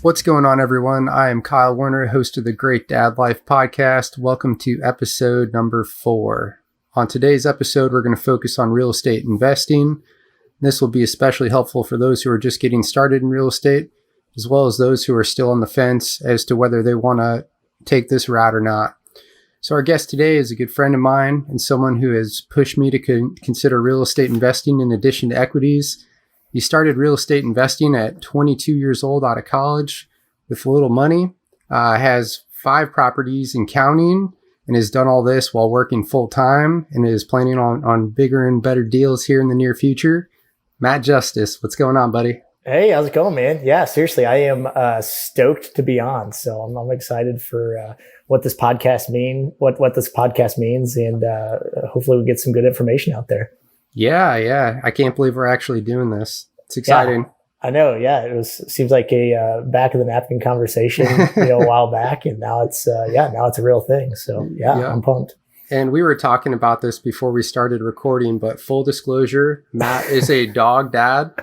What's going on, everyone? I am Kyle Werner, host of the Great Dad Life podcast. Welcome to episode number 4. On today's episode, we're going to focus on real estate investing. This will be especially helpful for those who are just getting started in real estate, as well as those who are still on the fence as to whether they want to take this route or not. So our guest today is a good friend of mine and someone who has pushed me to consider real estate investing in addition to equities. He started real estate investing at 22 years old out of college with little money, has 5 properties and counting, and has done all this while working full time and is planning on bigger and better deals here in the near future. Matt Justice, what's going on, buddy? Hey, how's it going, man? Yeah, seriously, I am stoked to be on. So I'm excited for what this podcast means, and hopefully we get some good information out there. Yeah. I can't believe we're actually doing this. It's exciting. Yeah, I know. Yeah, seems like a back of the napkin conversation, a while back, and now it's a real thing. So yeah, I'm pumped. And we were talking about this before we started recording, but full disclosure, Matt is a dog dad.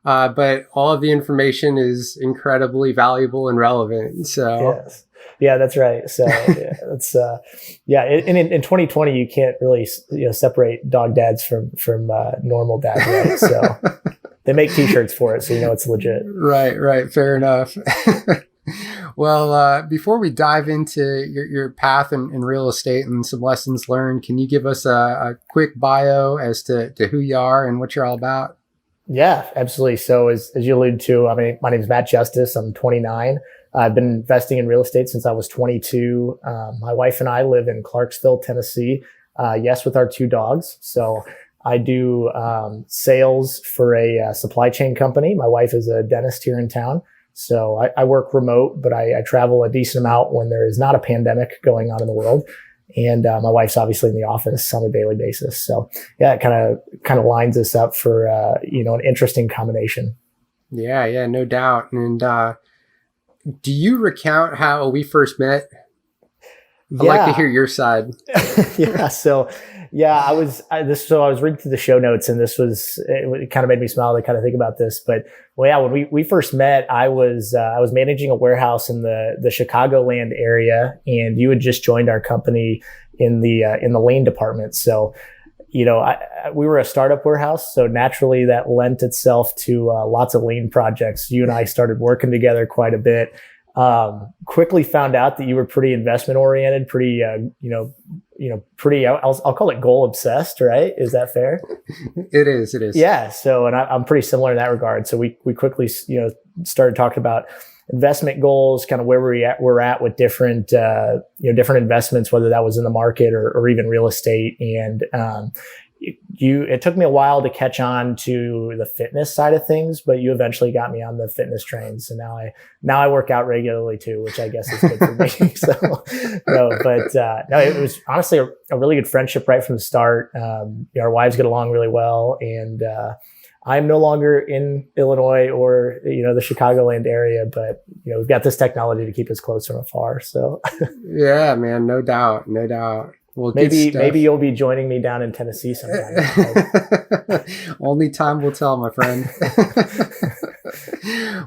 But all of the information is incredibly valuable and relevant. So yes. Yeah, that's right. So in 2020, you can't really separate dog dads from normal dads, right? So they make T-shirts for it, so it's legit. Right. Fair enough. Well, before we dive into your path in real estate and some lessons learned, can you give us a quick bio as to who you are and what you're all about? Yeah, absolutely. So as you alluded to, my name is Matt Justice. I'm 29. I've been investing in real estate since I was 22. My wife and I live in Clarksville, Tennessee. Yes, with our 2 dogs. So I do sales for a supply chain company. My wife is a dentist here in town. So I work remote, but I travel a decent amount when there is not a pandemic going on in the world. And my wife's obviously in the office on a daily basis. So yeah, it kind of lines us up for an interesting combination. Yeah, no doubt. And do you recount how we first met? I'd like to hear your side. Yeah. So yeah, I was reading through the show notes, and it kind of made me smile to kind of think about this. But when we first met, I was managing a warehouse in the Chicagoland area, and you had just joined our company in the lane department. So, we were a startup warehouse, so naturally that lent itself to lots of lane projects. You and I started working together quite a bit. Quickly found out that you were pretty investment oriented, pretty, pretty, I'll call it goal obsessed, right? Is that fair? It is. Yeah. So, and I'm pretty similar in that regard. So we quickly, started talking about investment goals, kind of where we're at with different investments, whether that was in the market or even real estate. And, it took me a while to catch on to the fitness side of things, but you eventually got me on the fitness train. So now I work out regularly too, which I guess is good for me. So it was honestly a really good friendship right from the start. Our wives get along really well, and I'm no longer in Illinois or the Chicagoland area, but we've got this technology to keep us close from afar. So yeah, man, no doubt. Well, maybe you'll be joining me down in Tennessee sometime. Only time will tell, my friend.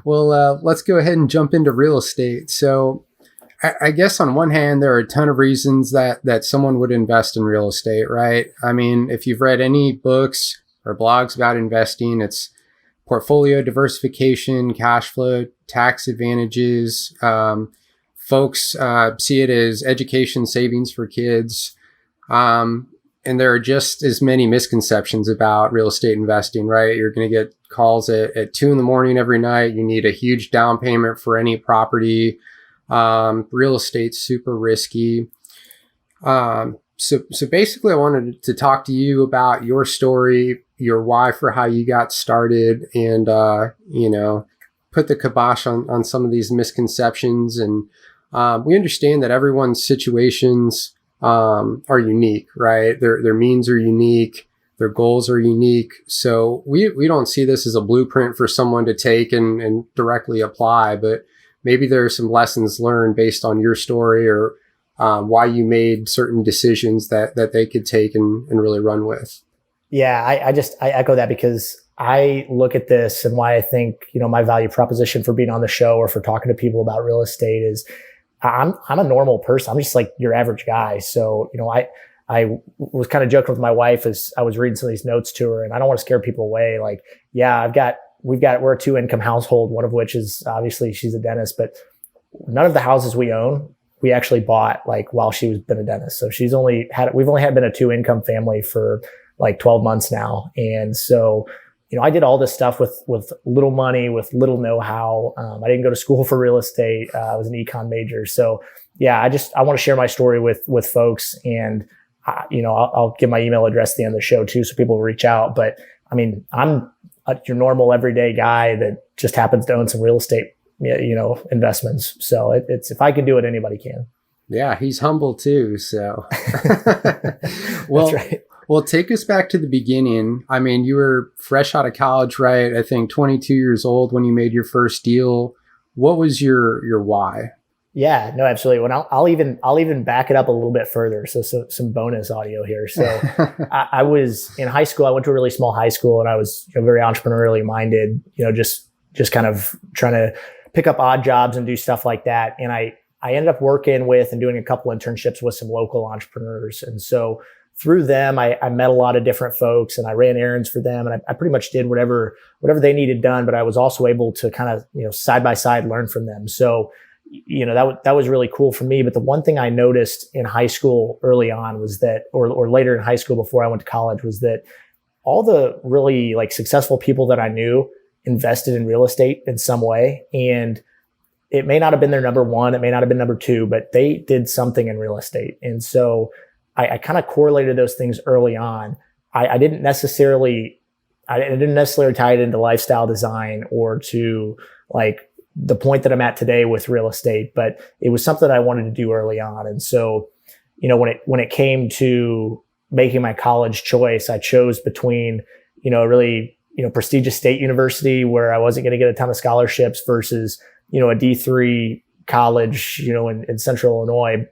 Well, let's go ahead and jump into real estate. So I guess on one hand, there are a ton of reasons that someone would invest in real estate, right? I mean, if you've read any books or blogs about investing, it's portfolio diversification, cash flow, tax advantages. Folks see it as education savings for kids. And there are just as many misconceptions about real estate investing, right? You're going to get calls at 2 a.m. every night. You need a huge down payment for any property. Real estate's super risky. So basically I wanted to talk to you about your story, your why for how you got started, and, put the kibosh on some of these misconceptions. And we understand that everyone's situations are unique, right? Their means are unique, their goals are unique. So we don't see this as a blueprint for someone to take and directly apply, but maybe there are some lessons learned based on your story or why you made certain decisions that they could take and really run with. Yeah, I echo that because I look at this and why I think, my value proposition for being on the show or for talking to people about real estate is I'm a normal person. I'm just like your average guy. So, I was kind of joking with my wife as I was reading some of these notes to her, and I don't want to scare people away. Like, yeah, we're a 2-income household, one of which is obviously she's a dentist, but none of the houses we own, we actually bought like while she was been a dentist. So we've only been a 2-income family for like 12 months now. And so, I did all this stuff with little money, with little know-how. I didn't go to school for real estate. I was an econ major. So yeah, I want to share my story with folks, and I'll give my email address at the end of the show too, so people will reach out. But I mean, I'm your normal everyday guy that just happens to own some real estate, investments. So it's, if I can do it, anybody can. Yeah. He's humble too. So, well, that's right. Well, take us back to the beginning. I mean, you were fresh out of college, right? I think 22 years old when you made your first deal. What was your why? Yeah, no, absolutely. Well, I'll even back it up a little bit further. So some bonus audio here. So I was in high school. I went to a really small high school, and I was very entrepreneurially minded, just kind of trying to pick up odd jobs and do stuff like that. And I ended up working with and doing a couple internships with some local entrepreneurs. And so through them, I met a lot of different folks, and I ran errands for them, and I pretty much did whatever they needed done. But I was also able to kind of, side by side learn from them. So, that was really cool for me. But the one thing I noticed in high school early on was that, or later in high school before I went to college, was that all the really like successful people that I knew invested in real estate in some way. And it may not have been their number one, it may not have been number two, but they did something in real estate. And so I kind of correlated those things early on. I didn't necessarily tie it into lifestyle design or to like the point that I'm at today with real estate, but it was something I wanted to do early on. And so, when it came to making my college choice, I chose between, a really, prestigious state university where I wasn't going to get a ton of scholarships versus, a D3 college, in central Illinois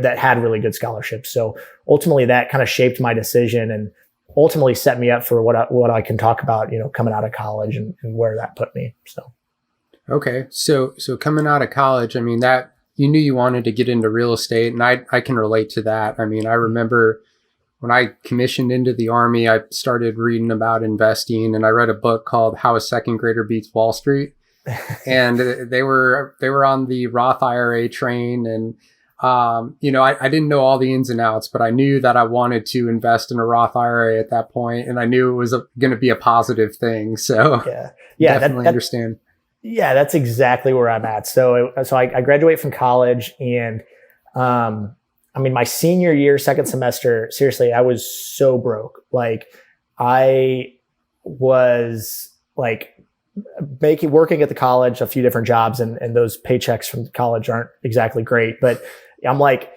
that had really good scholarships. So ultimately that kind of shaped my decision and ultimately set me up for what I can talk about, coming out of college and where that put me. So. Okay. So coming out of college, I mean, that you knew you wanted to get into real estate, and I can relate to that. I mean, I remember when I commissioned into the Army, I started reading about investing, and I read a book called How a Second Grader Beats Wall Street. And they were on the Roth IRA train, and I didn't know all the ins and outs, but I knew that I wanted to invest in a Roth IRA at that point, and I knew it was going to be a positive thing. So yeah, definitely understand. Yeah, that's exactly where I'm at. So I graduated from college, and my senior year, second semester, seriously, I was so broke. Like I was like working at the college, a few different jobs, and those paychecks from college aren't exactly great, but I'm like,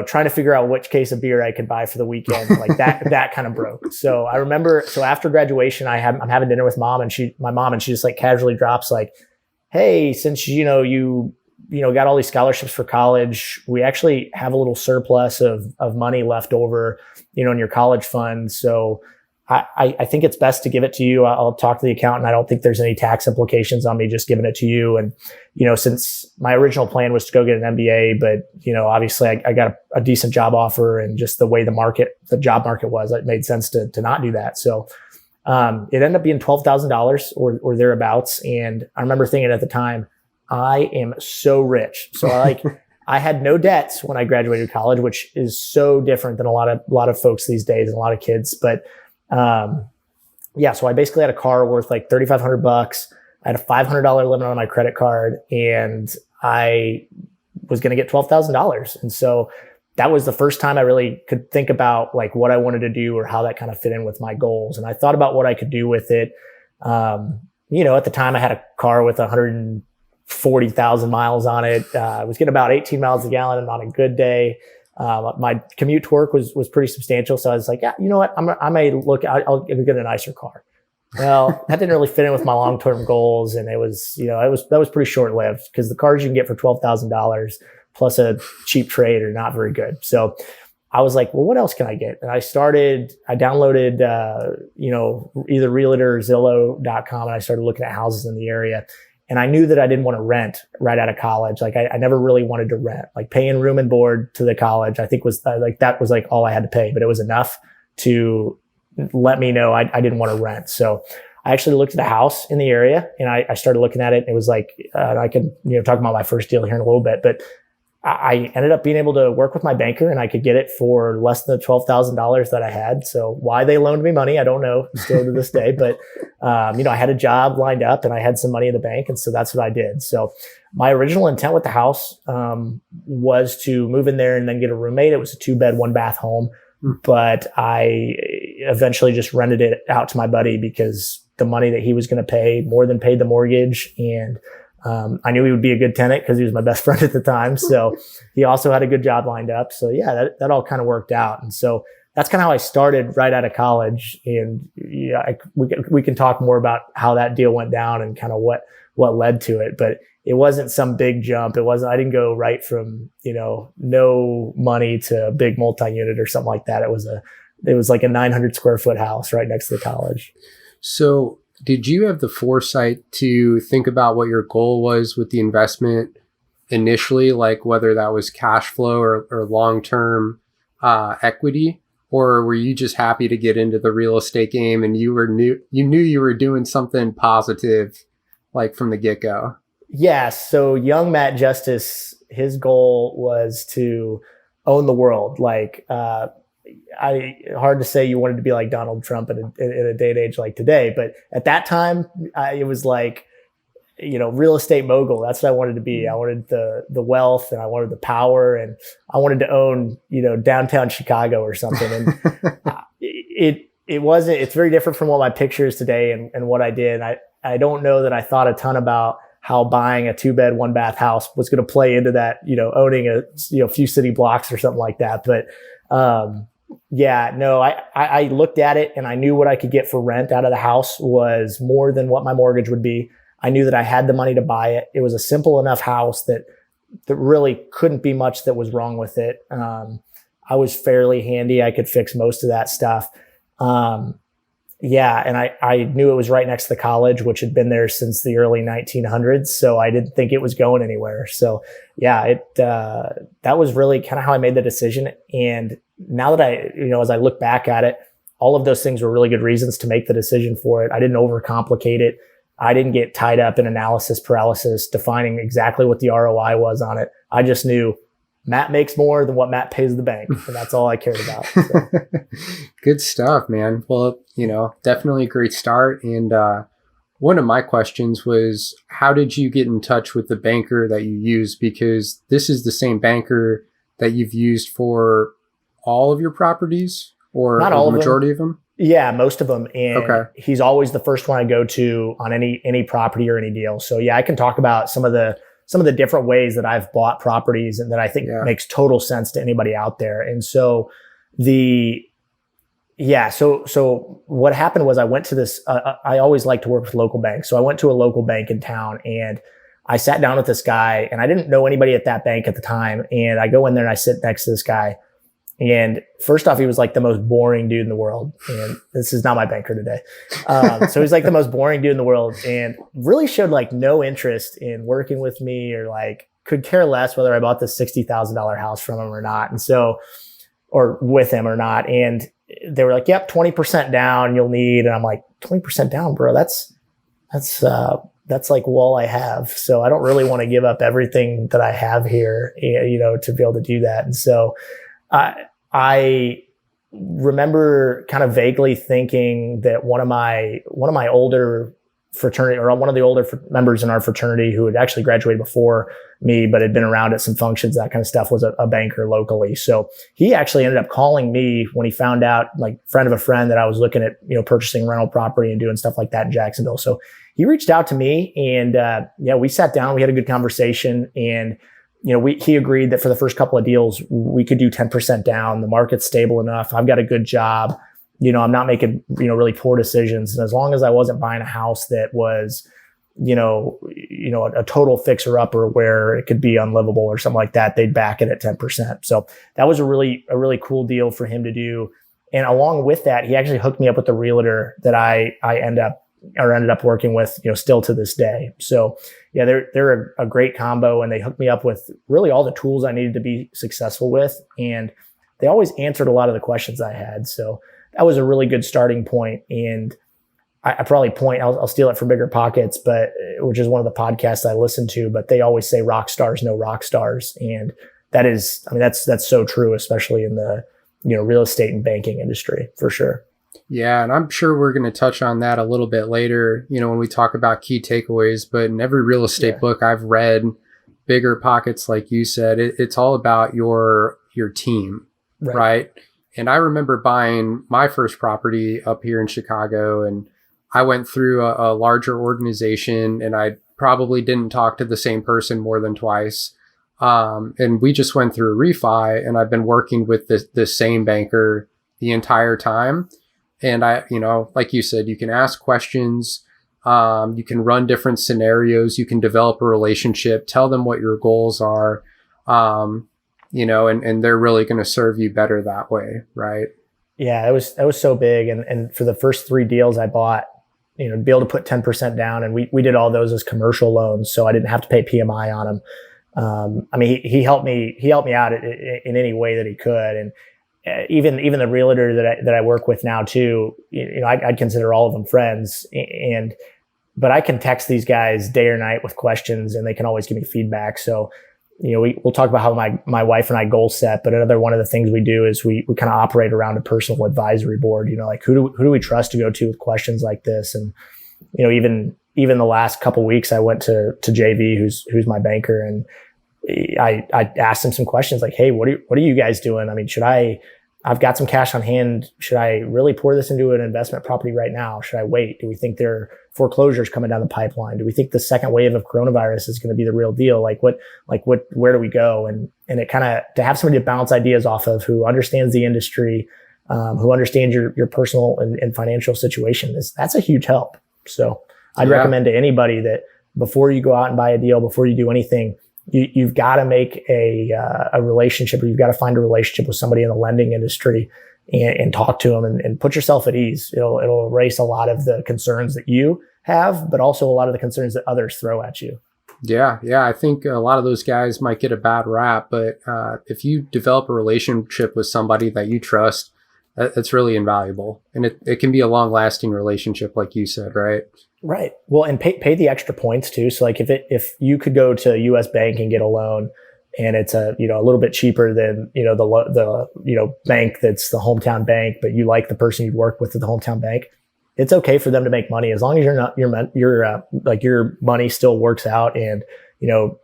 trying to figure out which case of beer I could buy for the weekend, like that kind of broke. So I remember, after graduation, I'm having dinner with my mom, and she just like casually drops like, hey, since, you got all these scholarships for college, we actually have a little surplus of money left over, in your college fund. So I think it's best to give it to you. I'll talk to the accountant. I don't think there's any tax implications on me just giving it to you. And, since my original plan was to go get an MBA, but, obviously I got a decent job offer, and just the way the job market was, it made sense to not do that. So, it ended up being $12,000 or thereabouts. And I remember thinking at the time, I am so rich. So I had no debts when I graduated college, which is so different than a lot of folks these days and a lot of kids. But, so I basically had a car worth like $3,500. I had a $500 limit on my credit card, and I was going to get $12,000. And so that was the first time I really could think about like what I wanted to do or how that kind of fit in with my goals. And I thought about what I could do with it. At the time I had a car with 140,000 miles on it. I was getting about 18 miles a gallon on a good day. My commute to work was pretty substantial. So I was like, yeah, you know what? I'll get a nicer car. Well, that didn't really fit in with my long-term goals. And it was, that was pretty short-lived, because the cars you can get for $12,000 plus a cheap trade are not very good. So I was like, well, what else can I get? And I downloaded, either Realtor or Zillow.com, and I started looking at houses in the area. And I knew that I didn't want to rent right out of college. Like I never really wanted to rent, like paying room and board to the college. I think that was like all I had to pay, but it was enough to let me know I didn't want to rent. So I actually looked at a house in the area, and I started looking at it. And it was like, I could, talk about my first deal here in a little bit, but I ended up being able to work with my banker, and I could get it for less than the $12,000 that I had. So why they loaned me money, I don't know still to this day, but, I had a job lined up and I had some money in the bank. And so that's what I did. So my original intent with the house, was to move in there and then get a roommate. It was a 2-bed, 1-bath home, but I eventually just rented it out to my buddy because the money that he was going to pay more than paid the mortgage. And I knew he would be a good tenant because he was my best friend at the time. So he also had a good job lined up. So yeah, that all kind of worked out. And so that's kind of how I started right out of college. And we can talk more about how that deal went down and kind of what led to it. But it wasn't some big jump. I didn't go right from, no money to a big multi-unit or something like that. It was like a 900 square foot house right next to the college. So did you have the foresight to think about what your goal was with the investment initially, like whether that was cash flow or long-term equity, or were you just happy to get into the real estate game and you knew you were doing something positive, like from the get-go? Yeah. So young Matt Justice, his goal was to own the world. Like, hard to say you wanted to be like Donald Trump in a day and age like today. But at that time, it was like, real estate mogul. That's what I wanted to be. I wanted the wealth, and I wanted the power, and I wanted to own, downtown Chicago or something. And it's very different from what my picture is today and what I did. I don't know that I thought a ton about how buying a 2-bed, 1-bath house was going to play into that, owning a few city blocks or something like that. But, I looked at it and I knew what I could get for rent out of the house was more than what my mortgage would be. I knew that I had the money to buy it. It was a simple enough house that really couldn't be much that was wrong with it. I was fairly handy. I could fix most of that stuff. And I knew it was right next to the college, which had been there since the early 1900s. So I didn't think it was going anywhere. So that was really kind of how I made the decision. And now that as I look back at it, all of those things were really good reasons to make the decision for it. I didn't overcomplicate it. I didn't get tied up in analysis paralysis, defining exactly what the ROI was on it. I just knew Matt makes more than what Matt pays the bank. And that's all I cared about. So. Good stuff, man. Well, definitely a great start. And one of my questions was, how did you get in touch with the banker that you use? Because this is the same banker that you've used for all of your properties, or not all the majority of them? Yeah, most of them. And okay. He's always the first one I go to on any property or any deal. So yeah, I can talk about some of the different ways that I've bought properties and that I think makes total sense to anybody out there. And so so what happened was I went to this, I always like to work with local banks. So I went to a local bank in town and I sat down with this guy, and I didn't know anybody at that bank at the time. And I go in there and I sit next to this guy. And first off, he was like the most boring dude in the world. And this is not my banker today. So he's like the most boring dude in the world and really showed like no interest in working with me, or like could care less whether I bought this $60,000 house from him or not. And so, or with him or not. And they were like, yep, 20% down you'll need. And I'm like, 20% down, bro, that's like all I have. So I don't really want to give up everything that I have here, to be able to do that. And so I remember kind of vaguely thinking that one of my older fraternity, or one of the older members in our fraternity who had actually graduated before me, but had been around at some functions, that kind of stuff, was a banker locally. So he actually ended up calling me when he found out, like friend of a friend, that I was looking at, purchasing rental property and doing stuff like that in Jacksonville. So he reached out to me and, we sat down, we had a good conversation, and he agreed that for the first couple of deals, we could do 10% down. The market's stable enough. I've got a good job. I'm not making, really poor decisions. And as long as I wasn't buying a house that was, a total fixer upper where it could be unlivable or something like that, they'd back it at 10%. So that was a really cool deal for him to do. And along with that, he actually hooked me up with the realtor that I ended up working with, still to this day. So yeah, they're a great combo, and they hooked me up with really all the tools I needed to be successful with. And they always answered a lot of the questions I had. So that was a really good starting point. And I probably I'll steal it from Bigger Pockets, but which is one of the podcasts I listen to, but they always say rock stars know rock stars. And that's so true, especially in the, real estate and banking industry, for sure. Yeah. And I'm sure we're going to touch on that a little bit later, when we talk about key takeaways, but in every real estate book I've read, Bigger Pockets, like you said, it's all about your team, right? And I remember buying my first property up here in Chicago, and I went through a larger organization, and I probably didn't talk to the same person more than twice. And we just went through a refi, and I've been working with the same banker the entire time. And like you said, you can ask questions, you can run different scenarios, you can develop a relationship, tell them what your goals are, and they're really going to serve you better that way. Right. Yeah, that was so big. And for the first 3 deals I bought, to be able to put 10% down, and we did all those as commercial loans, so I didn't have to pay PMI on them. He helped me out in any way that he could. And even the realtor that I work with now too, I'd consider all of them friends, but I can text these guys day or night with questions, and they can always give me feedback. So, we'll talk about how my wife and I goal set, but another one of the things we do is we kind of operate around a personal advisory board, like who do we trust to go to with questions like this? And, even the last couple of weeks I went to JV, who's my banker, and I asked him some questions like, hey, what are you guys doing? I mean, I've got some cash on hand. Should I really pour this into an investment property right now? Should I wait? Do we think there are foreclosures coming down the pipeline? Do we think the second wave of coronavirus is going to be the real deal? Where do we go? And it kind of, to have somebody to bounce ideas off of who understands the industry, who understands your personal and financial situation, that's a huge help. So I'd recommend to anybody that before you go out and buy a deal, before you do anything, you've got to make a relationship, or you've got to find a relationship with somebody in the lending industry and talk to them and put yourself at ease. It'll erase a lot of the concerns that you have, but also a lot of the concerns that others throw at you. Yeah. I think a lot of those guys might get a bad rap, but if you develop a relationship with somebody that you trust, that's really invaluable. And it can be a long-lasting relationship, like you said, right? Right. Well, and pay the extra points too. So like if you could go to a US bank and get a loan, and it's a little bit cheaper than, the bank that's the hometown bank, but you like the person you work with at the hometown bank, it's okay for them to make money as long as your money still works out, and,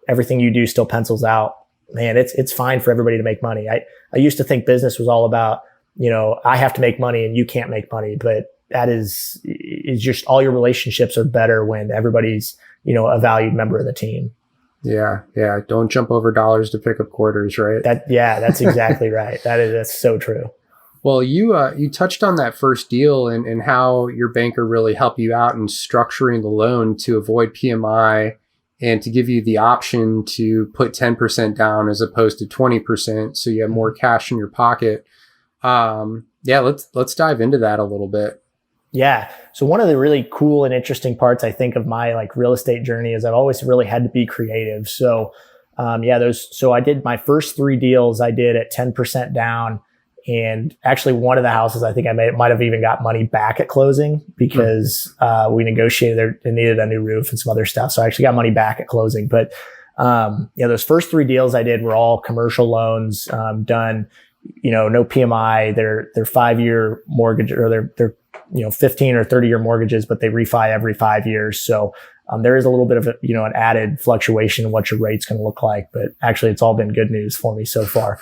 everything you do still pencils out. Man, it's fine for everybody to make money. I used to think business was all about, I have to make money and you can't make money, but that is just, all your relationships are better when everybody's, a valued member of the team. Yeah. Don't jump over dollars to pick up quarters, right? That's exactly right. That's so true. Well, you touched on that first deal and how your banker really helped you out in structuring the loan to avoid PMI and to give you the option to put 10% down as opposed to 20%, so you have more cash in your pocket. Let's dive into that a little bit. Yeah. So one of the really cool and interesting parts, I think, of my real estate journey is I've always really had to be creative. So, so I did my first 3 deals I did at 10% down. And actually one of the houses, I think I might have even got money back at closing because, we negotiated, it needed a new roof and some other stuff. So I actually got money back at closing. But, those first 3 deals I did were all commercial loans, done, no PMI. They're 5-year mortgage, or they're 15 or 30-year mortgages, but they refi every 5 years. So there is a little bit of an added fluctuation in what your rate's going to look like, but actually it's all been good news for me so far.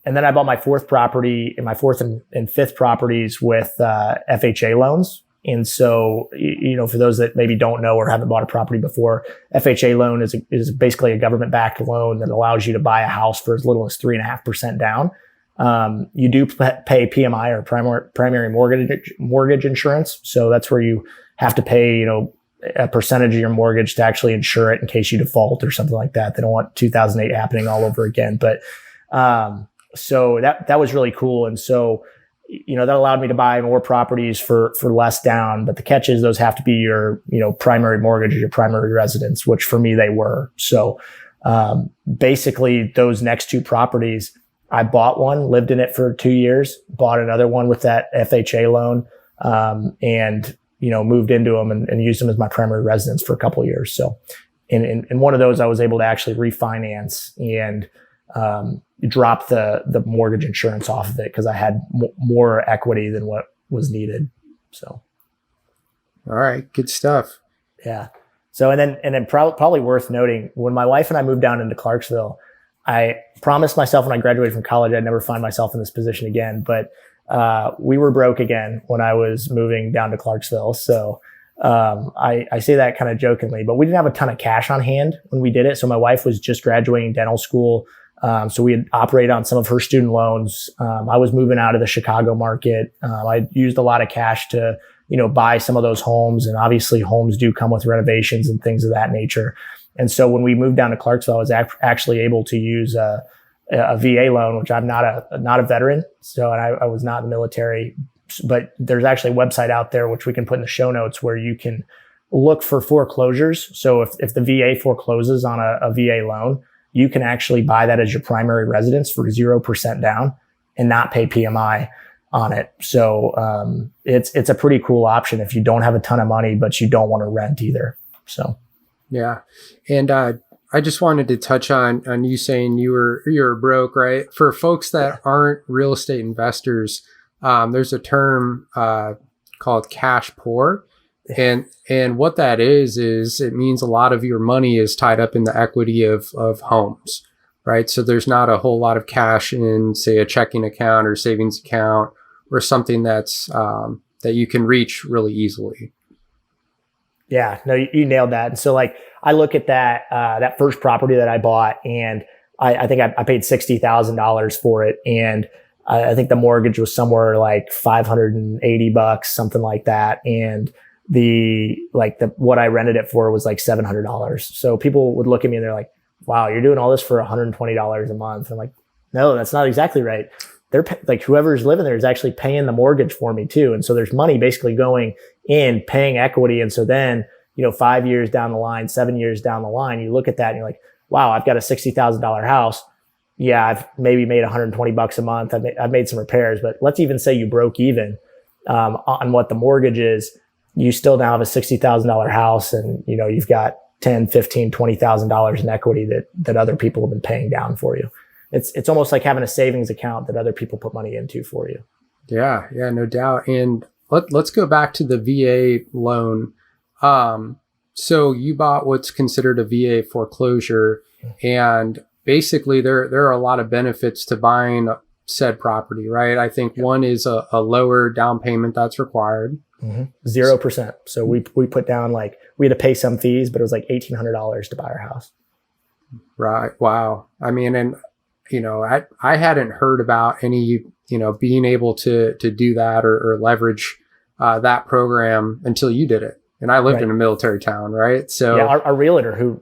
And then I bought my 4th property and my 4th and 5th properties with FHA loans. And so, for those that maybe don't know or haven't bought a property before, FHA loan is basically a government-backed loan that allows you to buy a house for as little as 3.5% down. You do pay PMI, or primary mortgage insurance. So that's where you have to pay, a percentage of your mortgage to actually insure it in case you default or something like that. They don't want 2008 happening all over again. But so that was really cool. And so, that allowed me to buy more properties for less down. But the catch is those have to be your, primary mortgage or your primary residence, which for me, they were. So basically those next two properties, I bought one, lived in it for 2 years, bought another one with that FHA loan, and, moved into them and used them as my primary residence for a couple of years. So in one of those, I was able to actually refinance and drop the mortgage insurance off of it because I had more equity than what was needed. So. All right. Good stuff. Yeah. So, and then probably worth noting, when my wife and I moved down into Clarksville, I promised myself when I graduated from college, I'd never find myself in this position again. But we were broke again when I was moving down to Clarksville. So I say that kind of jokingly, but we didn't have a ton of cash on hand when we did it. So my wife was just graduating dental school. So we had operated on some of her student loans. I was moving out of the Chicago market. I used a lot of cash to, buy some of those homes. And obviously homes do come with renovations and things of that nature. And so when we moved down to Clarksville, I was actually able to use a VA loan, which I'm not a veteran. So, and I was not in the military, but there's actually a website out there, which we can put in the show notes, where you can look for foreclosures. So if the VA forecloses on a VA loan, you can actually buy that as your primary residence for 0% down and not pay PMI on it. So, it's a pretty cool option if you don't have a ton of money, but you don't want to rent either. So. Yeah. And I just wanted to touch on you saying you were broke, right? For folks that aren't real estate investors, there's a term called cash poor. And what that is it means a lot of your money is tied up in the equity of homes, right? So there's not a whole lot of cash in, say, a checking account or savings account or something that's that you can reach really easily. Yeah, no, you nailed that. And so like, I look at that first property that I bought, and I think I paid $60,000 for it. And I think the mortgage was somewhere like $580, something like that. And what I rented it for was like $700. So people would look at me and they're like, wow, you're doing all this for $120 a month. I'm like, no, that's not exactly right. They're like, whoever's living there is actually paying the mortgage for me too. And so there's money basically going in, paying equity. And so then, 5 years down the line, 7 years down the line, you look at that and you're like, wow, I've got a $60,000 house. Yeah, I've maybe made $120 a month. I've made some repairs, but let's even say you broke even on what the mortgage is. You still now have a $60,000 house, and you've got $10, $15, $20,000 in equity that other people have been paying down for you. It's almost like having a savings account that other people put money into for you. Yeah, no doubt. And let's go back to the VA loan. So you bought what's considered a VA foreclosure, and basically there are a lot of benefits to buying said property, right? I think one is a lower down payment that's required. 0%. So we put down, like, we had to pay some fees, but it was like $1,800 to buy our house. Right. Wow. I mean, and I hadn't heard about any, being able to do that or leverage that program until you did it. And I lived in a military town, right? So yeah, our realtor who,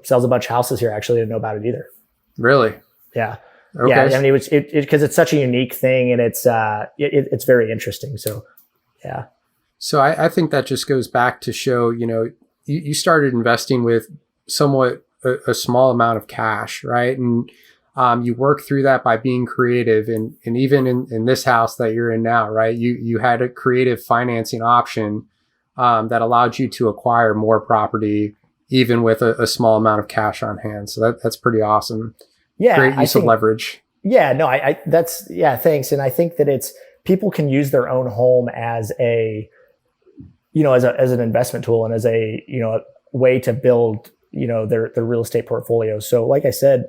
sells a bunch of houses here actually didn't know about it either. Really? Yeah. Okay. Yeah. I mean, because it's such a unique thing, and it's very interesting. So, yeah. So I think that just goes back to show, you started investing with somewhat a small amount of cash, right? And you work through that by being creative. And even in this house that you're in now, right? You had a creative financing option that allowed you to acquire more property, even with a small amount of cash on hand. So that's pretty awesome. Yeah. Great use of leverage. Yeah, no, thanks. And I think that people can use their own home as as an investment tool and as a way to build, their real estate portfolio. So like I said,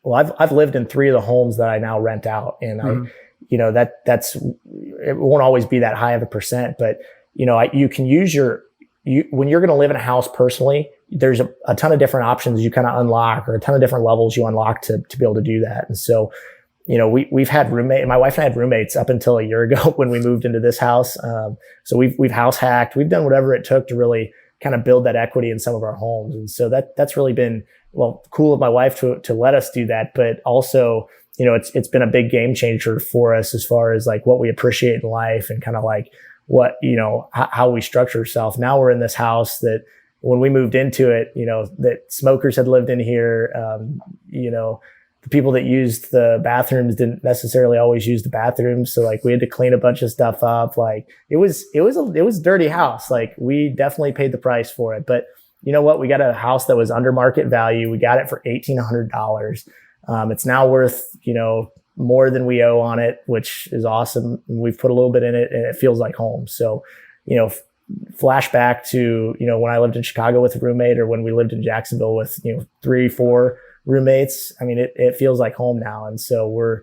well, I've lived in 3 of the homes that I now rent out, and that's, it won't always be that high of a percent, but you can use when you're going to live in a house personally, there's a ton of different options you kind of unlock, or a ton of different levels you unlock to be able to do that. And so, we've had my wife and I had roommates up until a year ago when we moved into this house. So we've house hacked, we've done whatever it took to really kind of build that equity in some of our homes. And so that's really been, well, cool of my wife to let us do that. But also, it's been a big game changer for us as far as like what we appreciate in life and kind of like what, how we structure ourselves. Now we're in this house that when we moved into it, that smokers had lived in here. The people that used the bathrooms didn't necessarily always use the bathrooms. So like we had to clean a bunch of stuff up. Like it was a dirty house. Like we definitely paid the price for it. But you know what? We got a house that was under market value. We got it for $1,800. It's now worth, more than we owe on it, which is awesome. We've put a little bit in it and it feels like home. So, flashback to, when I lived in Chicago with a roommate or when we lived in Jacksonville with, 3, 4 roommates. I mean, it feels like home now. And so we're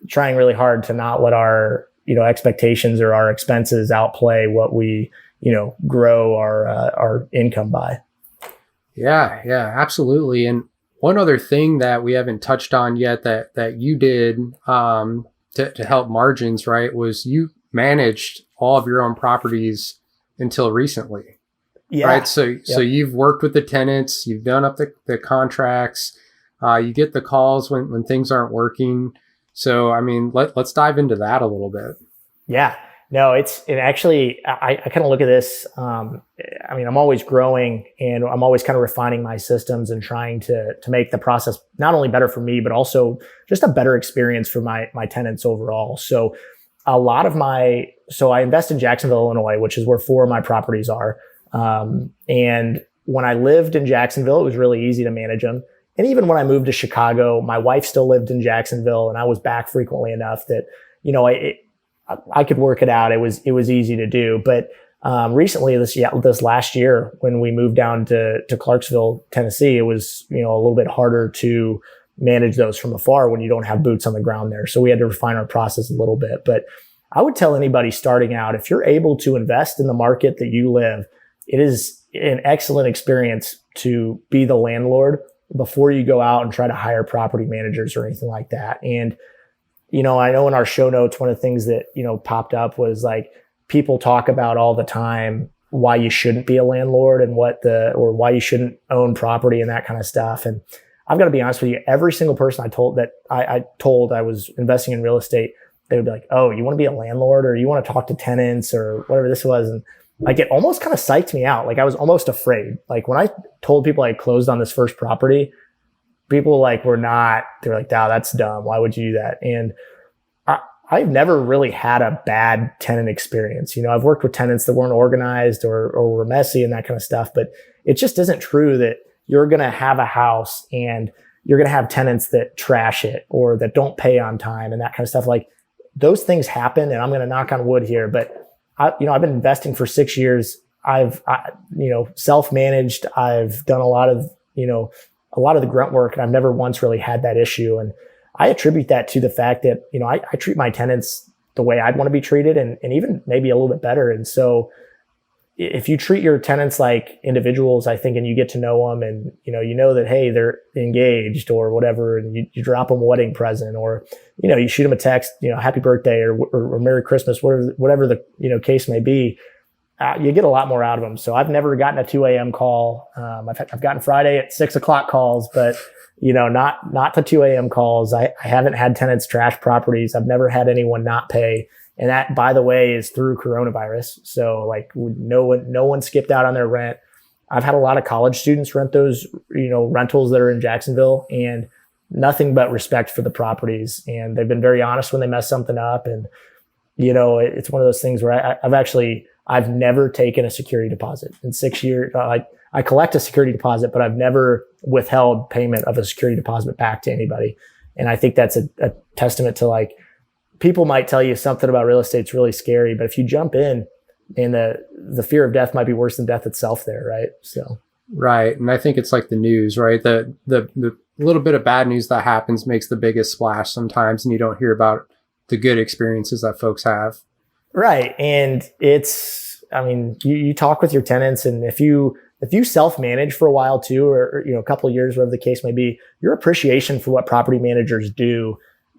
trying really hard to not let our, expectations or our expenses outplay what we, grow our income by. Yeah, absolutely. And one other thing that we haven't touched on yet that you did to help margins, right, was you managed all of your own properties until recently. Yeah. Right. So you've worked with the tenants, you've done up the contracts, you get the calls when things aren't working. So, I mean, let's dive into that a little bit. Yeah. No, I kind of look at this. I'm always growing and I'm always kind of refining my systems and trying to make the process not only better for me, but also just a better experience for my tenants overall. So I invest in Jacksonville, Illinois, which is where 4 of my properties are. And when I lived in Jacksonville, it was really easy to manage them. And even when I moved to Chicago, my wife still lived in Jacksonville and I was back frequently enough that, I could work it out. It was easy to do. But recently, this last year, when we moved down to Clarksville, Tennessee, it was a little bit harder to manage those from afar when you don't have boots on the ground there. So we had to refine our process a little bit. But I would tell anybody starting out, if you're able to invest in the market that you live, it is an excellent experience to be the landlord before you go out and try to hire property managers or anything like that. And I know in our show notes, one of the things that, popped up was like people talk about all the time why you shouldn't be a landlord and or why you shouldn't own property and that kind of stuff. And I've got to be honest with you, every single person I told I was investing in real estate, they would be like, oh, you want to be a landlord or you want to talk to tenants or whatever this was. And like, it almost kind of psyched me out. Like I was almost afraid. Like when I told people I closed on this first property, people they're like, "Wow, that's dumb. Why would you do that?" And I've never really had a bad tenant experience. I've worked with tenants that weren't organized or were messy and that kind of stuff, but it just isn't true that you're going to have a house and you're going to have tenants that trash it or that don't pay on time and that kind of stuff. Like those things happen, and I'm going to knock on wood here, but I've been investing for 6 years. I've self-managed. I've done a lot of the grunt work, and I've never once really had that issue. And I attribute that to the fact that, I treat my tenants the way I'd want to be treated and even maybe a little bit better. And so if you treat your tenants like individuals, I think, and you get to know them and, that, hey, they're engaged or whatever, and you drop them a wedding present or, you shoot them a text, happy birthday or Merry Christmas, whatever the, case may be, you get a lot more out of them. So I've never gotten a 2 a.m. call. I've gotten Friday at 6 o'clock calls, but not the 2 a.m. calls. I haven't had tenants trash properties. I've never had anyone not pay. And that, by the way, is through coronavirus. So no one skipped out on their rent. I've had a lot of college students rent those, rentals that are in Jacksonville, and nothing but respect for the properties. And they've been very honest when they mess something up. And, it's one of those things where I've never taken a security deposit in 6 years. I collect a security deposit, but I've never withheld payment of a security deposit back to anybody. And I think that's a testament to people might tell you something about real estate's really scary, but if you jump in, and the fear of death might be worse than death itself there, right? So. Right. And I think it's like the news, right? The little bit of bad news that happens makes the biggest splash sometimes, and you don't hear about the good experiences that folks have. Right. And you talk with your tenants, and if you self-manage for a while too, or a couple of years, whatever the case may be, your appreciation for what property managers do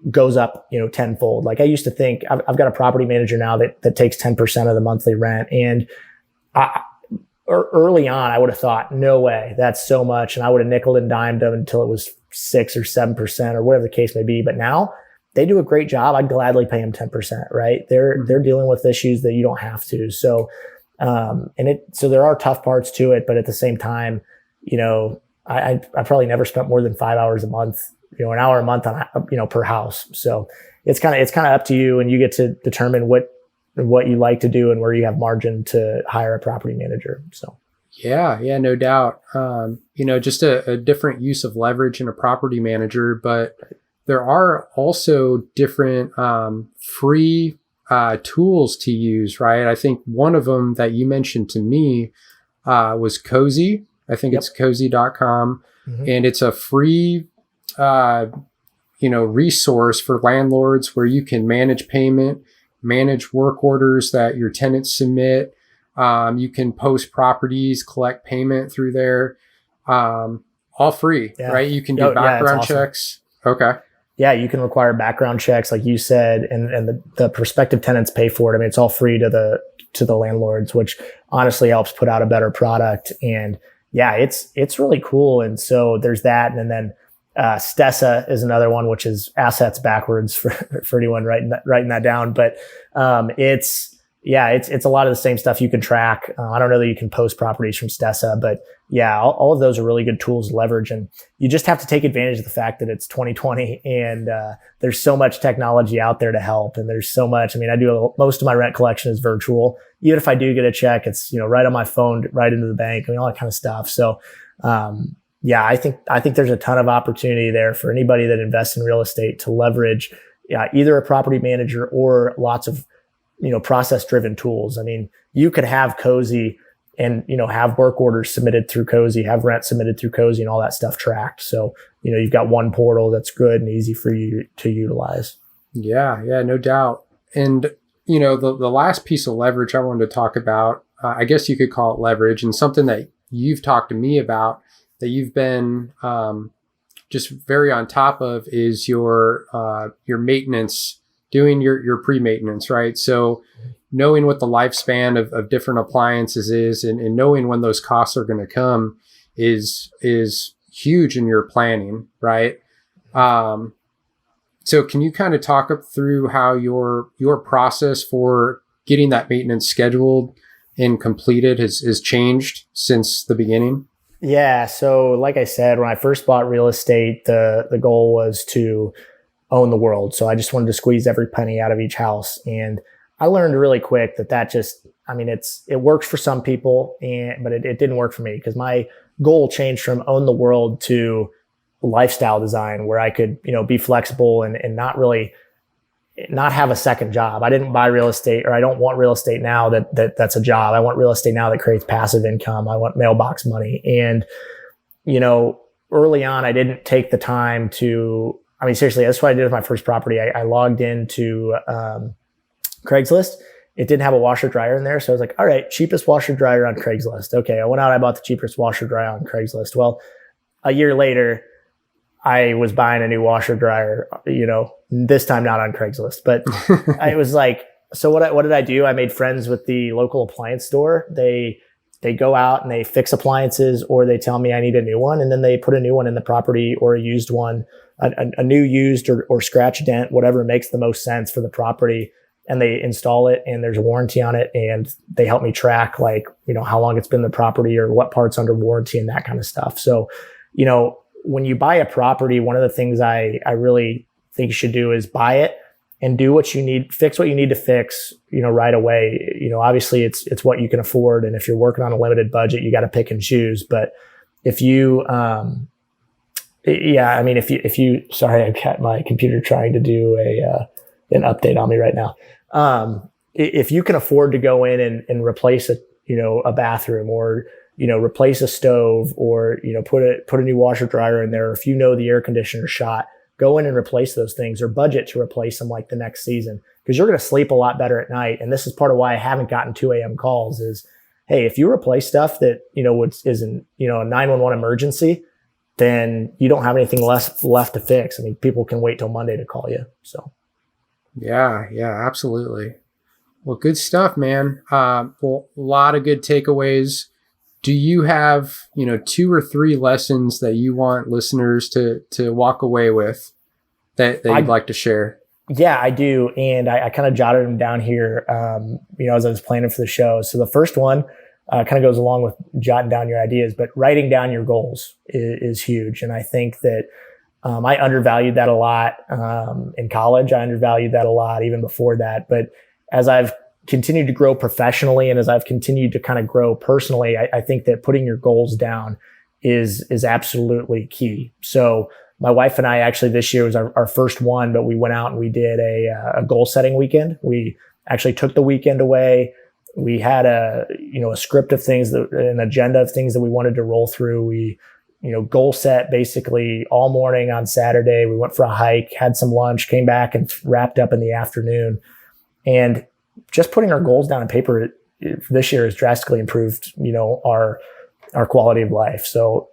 goes up, tenfold. Like I used to think I've got a property manager now that takes 10% of the monthly rent. And early on, I would have thought, no way, that's so much. And I would have nickel and dimed them until it was 6 or 7% or whatever the case may be. But now they do a great job. I'd gladly pay them 10%, right? They're dealing with issues that you don't have to. So, so there are tough parts to it, but at the same time, I probably never spent more than 5 hours a month, an hour a month on, per house. So it's kind of up to you, and you get to determine what you like to do and where you have margin to hire a property manager. So. Yeah, no doubt. Just a different use of leverage in a property manager, but there are also different free tools to use, right? I think one of them that you mentioned to me was Cozy. I think it's cozy.com, and it's a free, resource for landlords where you can manage payment, manage work orders that your tenants submit. You can post properties, collect payment through there, all free, right? You can do background checks. Okay. Yeah, you can require background checks, like you said, and the prospective tenants pay for it. I mean, it's all free to the landlords, which honestly helps put out a better product. And yeah, it's really cool. And so there's that, and then Stessa is another one, which is assets backwards for anyone writing that down. But it's a lot of the same stuff you can track. I don't know that you can post properties from Stessa, but yeah, all of those are really good tools to leverage. And you just have to take advantage of the fact that it's 2020 and there's so much technology out there to help. And there's so much, I do most of my rent collection is virtual. Even if I do get a check, it's, right on my phone, right into the bank, all that kind of stuff. So, I think there's a ton of opportunity there for anybody that invests in real estate to leverage either a property manager or lots of, process driven tools. You could have Cozy and, have work orders submitted through Cozy, have rent submitted through Cozy, and all that stuff tracked. So, you've got one portal that's good and easy for you to utilize. Yeah, no doubt. And, the last piece of leverage I wanted to talk about, I guess you could call it leverage, and something that you've talked to me about that you've been just very on top of is your maintenance, doing your pre-maintenance, right? So knowing what the lifespan of different appliances is and knowing when those costs are going to come is huge in your planning, right? So can you kind of talk up through how your process for getting that maintenance scheduled and completed has changed since the beginning? Yeah. So like I said, when I first bought real estate, the goal was to own the world. So I just wanted to squeeze every penny out of each house. And I learned really quick that just, it works for some people, but it didn't work for me, because my goal changed from own the world to lifestyle design, where I could, be flexible and not have a second job. I didn't buy real estate, or I don't want real estate now that's a job. I want real estate now that creates passive income. I want mailbox money. And, early on, I didn't take the time to, seriously, that's what I did with my first property. I logged into Craigslist. It didn't have a washer dryer in there. So I was like, all right, cheapest washer dryer on Craigslist. Okay. I went out, I bought the cheapest washer dryer on Craigslist. Well, a year later, I was buying a new washer dryer, this time not on Craigslist, but I was like, so what did I do? I made friends with the local appliance store. They go out and they fix appliances, or they tell me I need a new one, and then they put a new one in the property, or a used one, a new used or scratch dent, whatever makes the most sense for the property. And they install it, and there's a warranty on it, and they help me track how long it's been in the property or what parts under warranty and that kind of stuff. So, when you buy a property, one of the things I really think you should do is buy it and do what you need, fix what you need to fix, right away. Obviously it's what you can afford. And if you're working on a limited budget, you got to pick and choose. But if you, if you, sorry, I've got my computer trying to do an update on me right now. If you can afford to go in and replace a bathroom, or replace a stove, or put a new washer dryer in there, or if the air conditioner's shot, go in and replace those things, or budget to replace them like the next season, because you're going to sleep a lot better at night. And this is part of why I haven't gotten 2 a.m. calls is, hey, if you replace stuff that isn't a 911 emergency, then you don't have anything left to fix. People can wait till Monday to call you. So yeah, absolutely. Well, good stuff, man. Well, a lot of good takeaways. do you have, 2 or 3 lessons that you want listeners to walk away with that you'd like to share? Yeah, I do. And I kind of jotted them down here, as I was planning for the show. So the first one kind of goes along with jotting down your ideas, but writing down your goals is huge. And I think that I undervalued that a lot in college. I undervalued that a lot even before that. But as I've continued to grow professionally and as I've continued to kind of grow personally, I think that putting your goals down is absolutely key. So my wife and I actually this year was our first one, but we went out and we did a goal setting weekend. We actually took the weekend away. We had a script of things, an agenda of things that we wanted to roll through. We, goal set basically all morning on Saturday. We went for a hike, had some lunch, came back and wrapped up in the afternoon. And just putting our goals down on paper this year has drastically improved, our quality of life. So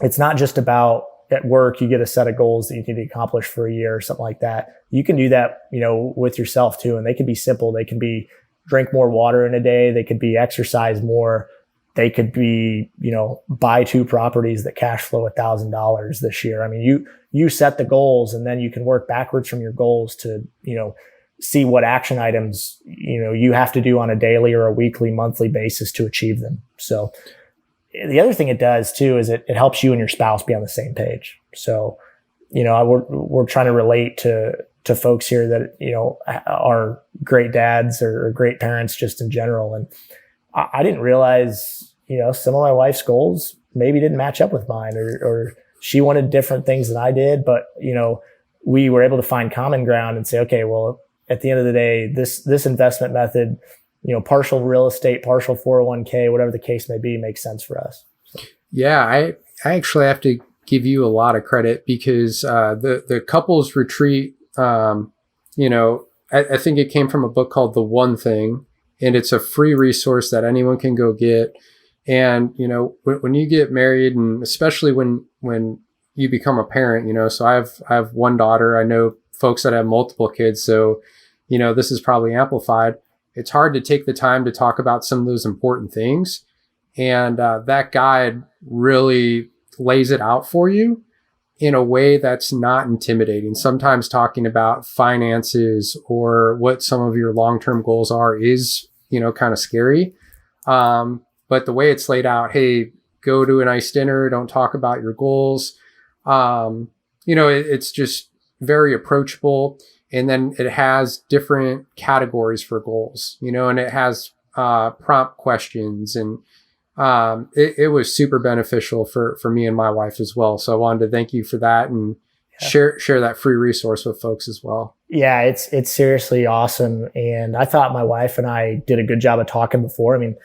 it's not just about at work, you get a set of goals that you need to accomplish for a year or something like that. You can do that, with yourself too. And they can be simple. They can be drink more water in a day. They could be exercise more. They could be, buy 2 properties that cash flow $1,000 this year. I mean, you set the goals and then you can work backwards from your goals to, see what action items, you have to do on a daily or a weekly, monthly basis to achieve them. So the other thing it does too is it helps you and your spouse be on the same page. So, we're trying to relate to folks here that, are great dads or great parents just in general. And I didn't realize, some of my wife's goals maybe didn't match up with mine or she wanted different things than I did. But, we were able to find common ground and say, okay, well, at the end of the day, this investment method, partial real estate, partial 401k, whatever the case may be, makes sense for us. So. Yeah, I actually have to give you a lot of credit because the couples retreat, I think it came from a book called The One Thing, and it's a free resource that anyone can go get. And, when you get married, and especially when you become a parent, so I have one daughter. I know folks that have multiple kids. So, this is probably amplified. It's hard to take the time to talk about some of those important things. And that guide really lays it out for you in a way that's not intimidating. Sometimes talking about finances or what some of your long-term goals are is, kind of scary. But the way it's laid out, hey, go to a nice dinner, don't talk about your goals. It's just very approachable. And then it has different categories for goals, and it has prompt questions. And it was super beneficial for me and my wife as well. So I wanted to thank you for that and share that free resource with folks as well. Yeah, it's seriously awesome. And I thought my wife and I did a good job of talking before. I mean,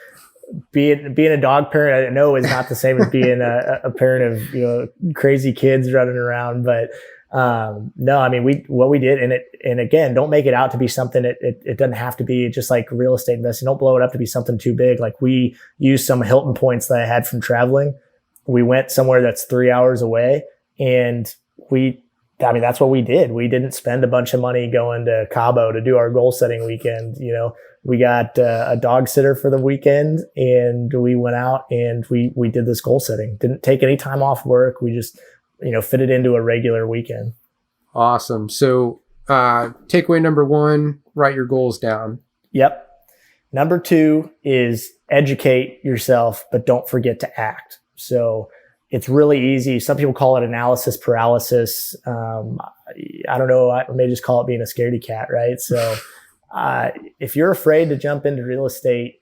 being a dog parent, I know is not the same as being a parent of, crazy kids running around, but no, I mean, what we did, and again, don't make it out to be something. It doesn't have to be just like real estate investing. Don't blow it up to be something too big. Like we used some Hilton points that I had from traveling. We went somewhere that's 3 hours away, and that's what we did. We didn't spend a bunch of money going to Cabo to do our goal setting weekend. We got a dog sitter for the weekend, and we went out and we did this goal setting. Didn't take any time off work. We just fit it into a regular weekend. Awesome. So takeaway number 1, write your goals down. Yep. Number 2 is educate yourself, but don't forget to act. So it's really easy. Some people call it analysis paralysis. I don't know. I may just call it being a scaredy cat, right? So if you're afraid to jump into real estate,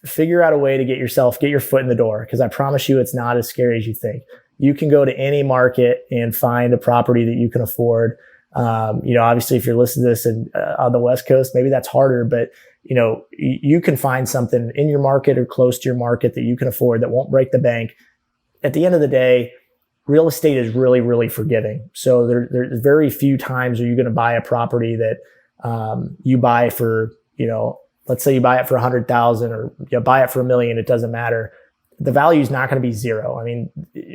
figure out a way to get your foot in the door, because I promise you it's not as scary as you think. You can go to any market and find a property that you can afford. Obviously, if you're listening to this and on the West Coast, maybe that's harder, but you can find something in your market or close to your market that you can afford that won't break the bank. At the end of the day, real estate is really, really forgiving. So there's very few times where you're going to buy a property that you buy for, let's say you buy it for 100,000 or you buy it for $1 million. It doesn't matter. The value is not going to be zero. I mean,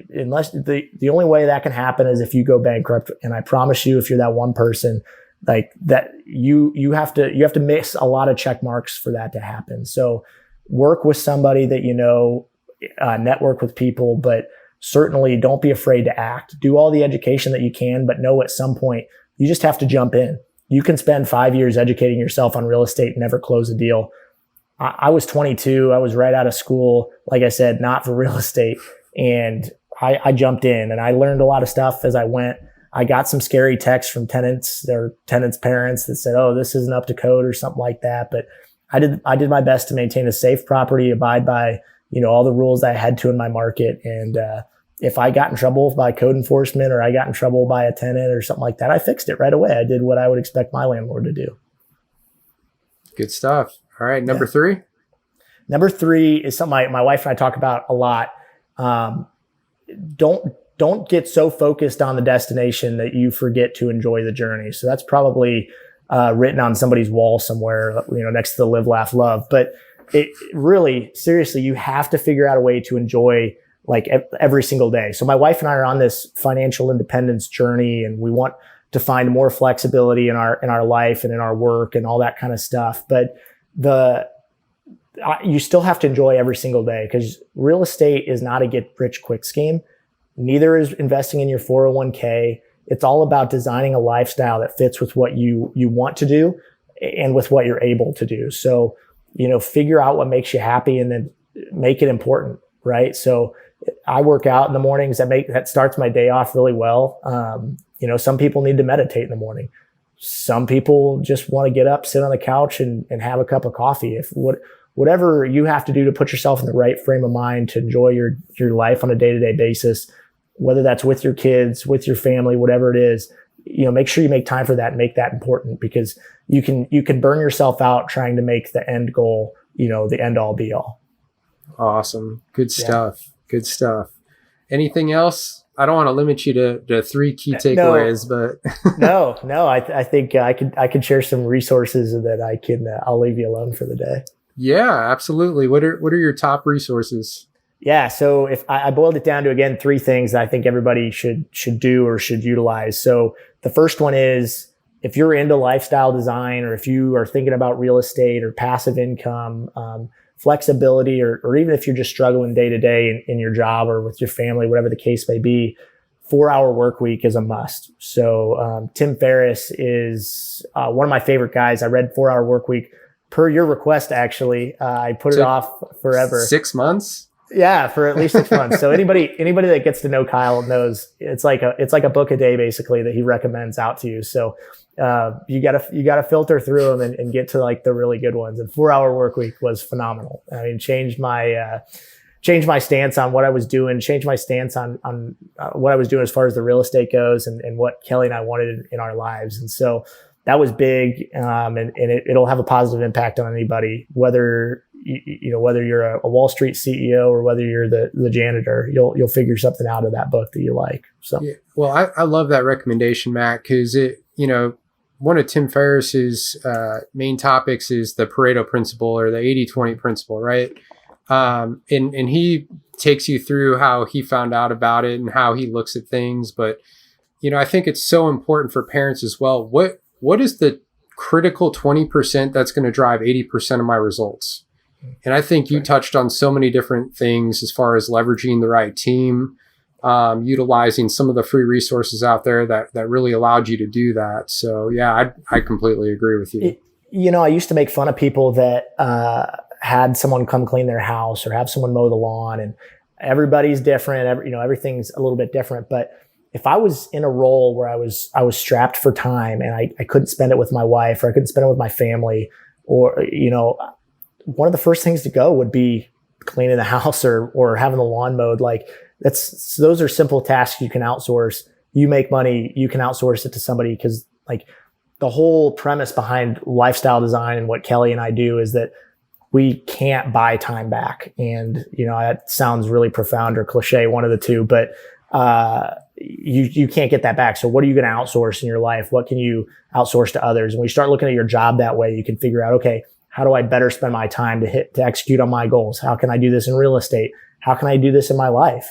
unless the only way that can happen is if you go bankrupt. And I promise you, if you're that one person like that, you have to miss a lot of check marks for that to happen. So work with somebody that network with people, but certainly don't be afraid to act. Do all the education that you can, but know at some point you just have to jump in. You can spend 5 years educating yourself on real estate and never close a deal. I was 22. I was right out of school. Like I said, not for real estate. And I jumped in and I learned a lot of stuff as I went. I got some scary texts from tenants or tenants' parents that said, "Oh, this isn't up to code," or something like that. But I did my best to maintain a safe property, abide by, all the rules that I had to in my market. And, if I got in trouble by code enforcement or I got in trouble by a tenant or something like that, I fixed it right away. I did what I would expect my landlord to do. Good stuff. All right. Number three. Number three is something my wife and I talk about a lot. Don't get so focused on the destination that you forget to enjoy the journey. So that's probably written on somebody's wall somewhere, next to the live, laugh, love. But it really, seriously, you have to figure out a way to enjoy like every single day. So my wife and I are on this financial independence journey, and we want to find more flexibility in our life and in our work and all that kind of stuff. But you still have to enjoy every single day, because real estate is not a get rich quick scheme. Neither is investing in your 401k. It's all about designing a lifestyle that fits with what you want to do and with what you're able to do. So, figure out what makes you happy and then make it important, right? So I work out in the mornings. That starts my day off really well. Some people need to meditate in the morning. Some people just want to get up, sit on the couch and have a cup of coffee. Whatever you have to do to put yourself in the right frame of mind to enjoy your life on a day-to-day basis, whether that's with your kids, with your family, whatever it is, make sure you make time for that and make that important, because you can burn yourself out trying to make the end goal, the end all be all. Awesome. Good stuff. Yeah. Good stuff. Anything else? I don't want to limit you to 3 key takeaways, but no, I think I could share some resources that I'll leave you alone for the day. Yeah, absolutely. What are your top resources? Yeah. So if I boiled it down to, again, 3 things that I think everybody should do or should utilize. So the first one is, if you're into lifestyle design, or if you are thinking about real estate or passive income, flexibility, or even if you're just struggling day to day in your job or with your family, whatever the case may be, 4-hour work week is a must. So Tim Ferriss is one of my favorite guys. I read 4-hour work week per your request, actually. I put it off forever. 6 months? Yeah, for at least 6 months. So anybody that gets to know Kyle knows it's like a book a day, basically, that he recommends out to you. So you gotta filter through them and get to like the really good ones. And 4-hour work week was phenomenal. I mean, changed my stance on what I was doing, changed my stance on what I was doing as far as the real estate goes, and what Kelly and I wanted in our lives. And so that was big, and it'll have a positive impact on anybody, whether whether you're a Wall Street CEO or whether you're the janitor. You'll figure something out of that book that you like. So, yeah. Well, I love that recommendation, Matt, because one of Tim Ferriss's main topics is the Pareto principle, or the 80-20 principle, right? And he takes you through how he found out about it and how he looks at things. But, I think it's so important for parents as well. What is the critical 20% that's going to drive 80% of my results? And I think you touched on so many different things as far as leveraging the right team, utilizing some of the free resources out there that really allowed you to do that. So yeah, I completely agree with you. I used to make fun of people that had someone come clean their house or have someone mow the lawn, and everybody's different. Everything's a little bit different. But if I was in a role where I was strapped for time and I couldn't spend it with my wife, or I couldn't spend it with my family, or, one of the first things to go would be cleaning the house or having the lawn mowed. Like those are simple tasks you can outsource. You make money, you can outsource it to somebody, because like the whole premise behind lifestyle design and what Kelly and I do is that we can't buy time back. And, that sounds really profound or cliche, one of the two, but you can't get that back. So what are you going to outsource in your life? What can you outsource to others? And when you start looking at your job that way, you can figure out, okay, how do I better spend my time to execute on my goals? How can I do this in real estate? How can I do this in my life?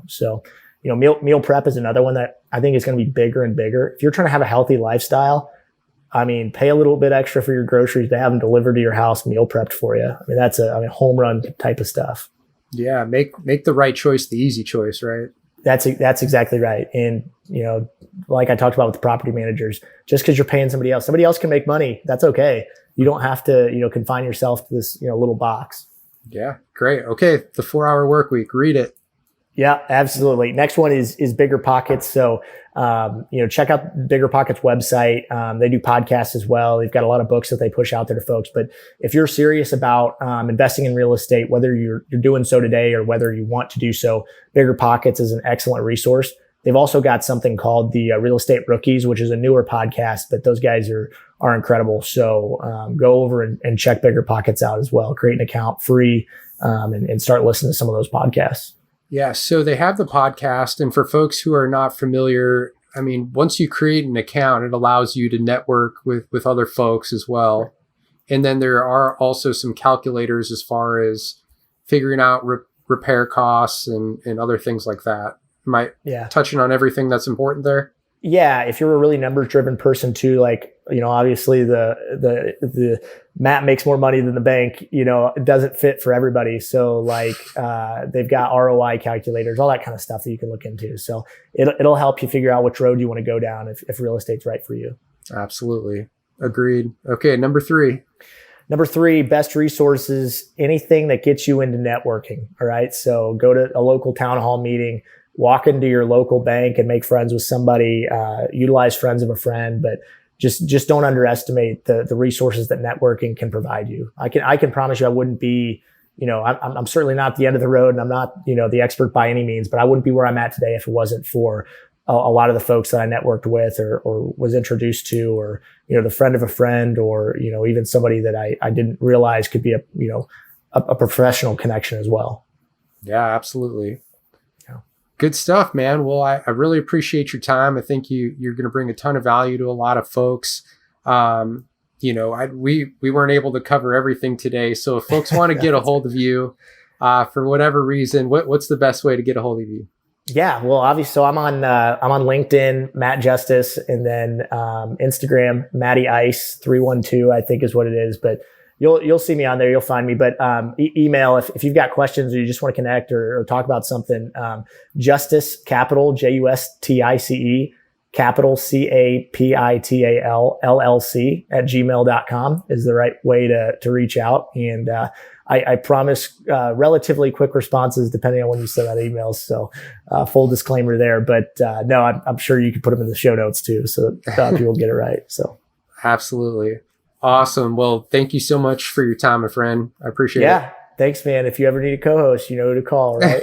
So, meal prep is another one that I think is going to be bigger and bigger. If you're trying to have a healthy lifestyle, I mean, pay a little bit extra for your groceries to have them delivered to your house, meal prepped for you. I mean, that's home run type of stuff. Yeah. Make the right choice, the easy choice, right? That's exactly right. And, like I talked about with the property managers, just because you're paying somebody else can make money. That's okay. You don't have to, confine yourself to this, little box. Yeah. Great. Okay. The 4-Hour Work Week. Read it. Yeah, absolutely. Next one is Bigger Pockets. So, check out Bigger Pockets website. They do podcasts as well. They've got a lot of books that they push out there to folks. But if you're serious about investing in real estate, whether you're doing so today or whether you want to do so, Bigger Pockets is an excellent resource. They've also got something called the Real Estate Rookies, which is a newer podcast, but those guys are incredible. So go over and check Bigger Pockets out as well. Create an account free and start listening to some of those podcasts. Yeah, so they have the podcast, and for folks who are not familiar, I mean, once you create an account, it allows you to network with other folks as well. And then there are also some calculators as far as figuring out repair costs and other things like that. Am I touching on everything that's important there? Yeah, if you're a really numbers driven person too, like, obviously the Matt makes more money than the bank, it doesn't fit for everybody. So like, they've got ROI calculators, all that kind of stuff that you can look into. So it'll help you figure out which road you want to go down if real estate's right for you. Absolutely. Agreed. Okay. Number three, best resources, anything that gets you into networking. All right. So go to a local town hall meeting, walk into your local bank and make friends with somebody, utilize friends of a friend, but just don't underestimate the resources that networking can provide you. I can promise you I wouldn't be, I'm certainly not at the end of the road and I'm not, the expert by any means, but I wouldn't be where I'm at today if it wasn't for a lot of the folks that I networked with or was introduced to, or, the friend of a friend, or, even somebody that I didn't realize could be a professional connection as well. Yeah, absolutely. Good stuff, man. Well, I really appreciate your time. I think you're going to bring a ton of value to a lot of folks. We weren't able to cover everything today. So if folks want to get a hold of you for whatever reason, what's the best way to get a hold of you? Yeah, well, obviously, so I'm on LinkedIn, Matt Justice, and then Instagram, Matty Ice 312, I think is what it is. But you'll see me on there. You'll find me. But email if you've got questions or you just want to connect or talk about something. Justice Capital, JUSTICE Capital CAPITAL LLC @gmail.com is the right way to reach out. And I promise relatively quick responses depending on when you send out emails. So full disclaimer there. But no, I'm sure you can put them in the show notes too, so people get it right. So absolutely. Awesome. Well, thank you so much for your time, my friend. I appreciate it. Yeah. Thanks, man. If you ever need a co-host, you know who to call, right?